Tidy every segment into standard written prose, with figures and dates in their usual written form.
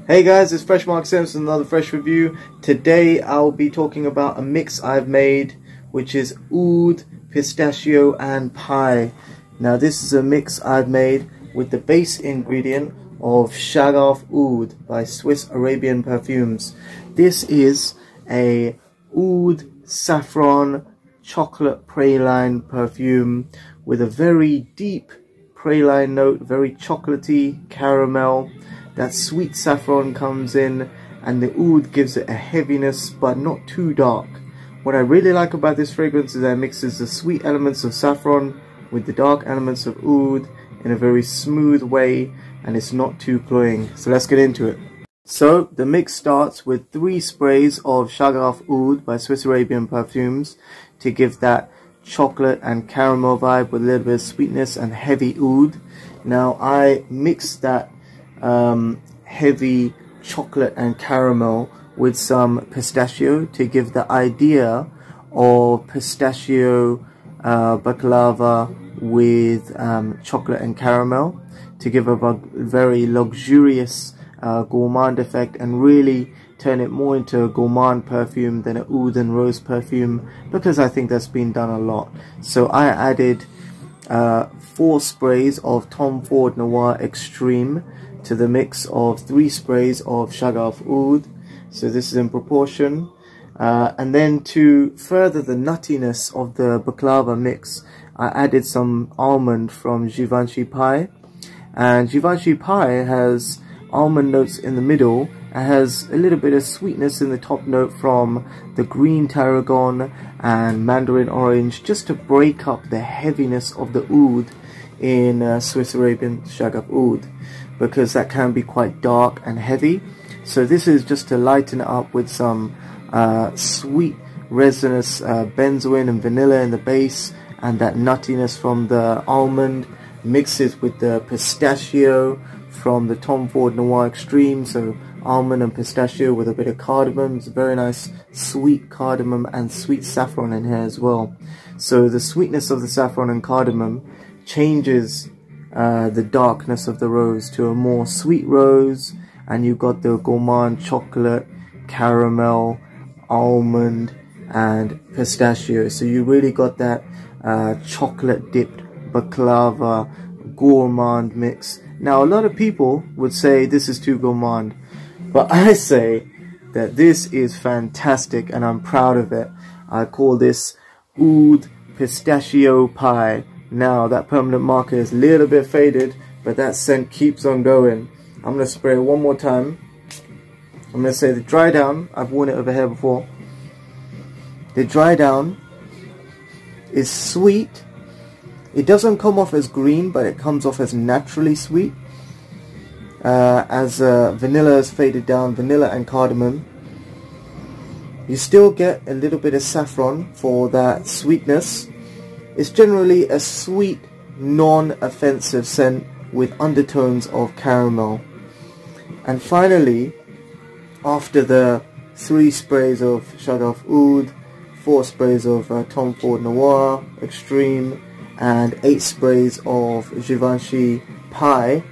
Hey guys, it's Fresh Mark Sims with another fresh review. Today I'll be talking about a mix I've made, which is oud, pistachio and pie. Now this is a mix I've made with the base ingredient of Shaghaf Oud by Swiss Arabian Perfumes. This is a oud saffron chocolate praline perfume with a very deep praline note, very chocolatey caramel. That sweet saffron comes in and the oud gives it a heaviness but not too dark. What I really like about this fragrance is that it mixes the sweet elements of saffron with the dark elements of oud in a very smooth way, and it's not too cloying. So let's get into it. So the mix starts with 3 sprays of Shaghaf Oud by Swiss Arabian Perfumes to give that chocolate and caramel vibe with a little bit of sweetness and heavy oud. Now I mixed that heavy chocolate and caramel with some pistachio to give the idea of pistachio baklava with chocolate and caramel, to give a very luxurious gourmand effect and really turn it more into a gourmand perfume than an oud and rose perfume, because I think that's been done a lot. So I added 4 sprays of Ford Noir Extreme to the mix of 3 sprays of Shaghaf Oud. So this is in proportion. And then to further the nuttiness of the baklava mix, I added some almond from Givenchy Pi. And Givenchy Pi has almond notes in the middle and has a little bit of sweetness in the top note from the green tarragon and mandarin orange, just to break up the heaviness of the oud in Swiss Arabian Shaghaf Oud, because that can be quite dark and heavy. So this is just to lighten it up with some sweet resinous benzoin and vanilla in the base, and that nuttiness from the almond mixes with the pistachio from the Ford Noir Extreme. So almond and pistachio with a bit of cardamom. It's a very nice sweet cardamom and sweet saffron in here as well. So the sweetness of the saffron and cardamom changes the darkness of the rose to a more sweet rose, and you've got the gourmand chocolate, caramel, almond and pistachio. So you really got that chocolate dipped baklava gourmand mix. Now a lot of people would say this is too gourmand, but I say that this is fantastic and I'm proud of it. I call this oud pistachio pie. Now that permanent marker is a little bit faded, but that scent keeps on going. I'm going to spray it one more time. I'm going to say the dry down, I've worn it over here before. The dry down is sweet. It doesn't come off as green, but it comes off as naturally sweet. As vanilla is faded down, vanilla and cardamom. You still get a little bit of saffron for that sweetness. It's generally a sweet, non-offensive scent with undertones of caramel. And finally, after the 3 sprays of Shaghaf Oud, 4 sprays of Ford Noir Extreme, and 8 sprays of Givenchy Pi,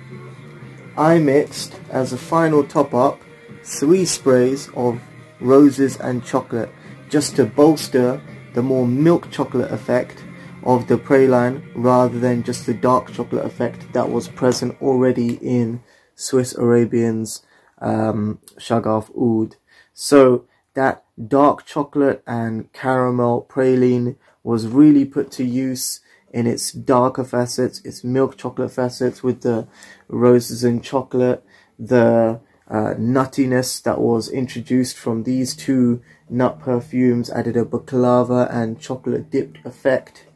I mixed, as a final top-up, 3 sprays of roses and chocolate, just to bolster the more milk chocolate effect of the praline rather than just the dark chocolate effect that was present already in Swiss Arabian's Shaghaf Oud. So that dark chocolate and caramel praline was really put to use in its darker facets, its milk chocolate facets, with the roses and chocolate, the nuttiness that was introduced from these 2 nut perfumes added a baklava and chocolate dipped effect.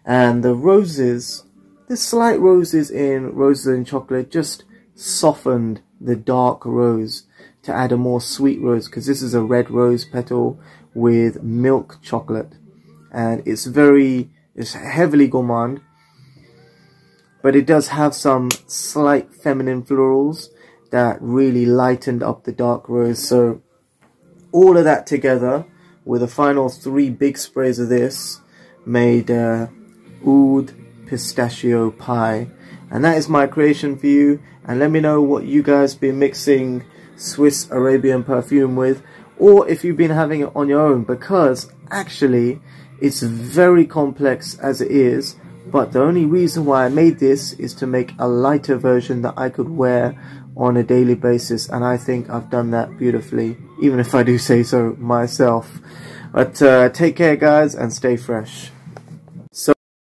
And the roses, the slight roses in roses and chocolate, just softened the dark rose to add a more sweet rose, because this is a red rose petal with milk chocolate, and it's heavily gourmand, but it does have some slight feminine florals that really lightened up the dark rose. So all of that together with a final 3 big sprays of this made oud pistachio pie, and that is my creation for you. And let me know what you guys been mixing Swiss Arabian perfume with, or if you've been having it on your own, because actually it's very complex as it is. But the only reason why I made this is to make a lighter version that I could wear on a daily basis, and I think I've done that beautifully, even if I do say so myself. But take care guys, and stay fresh.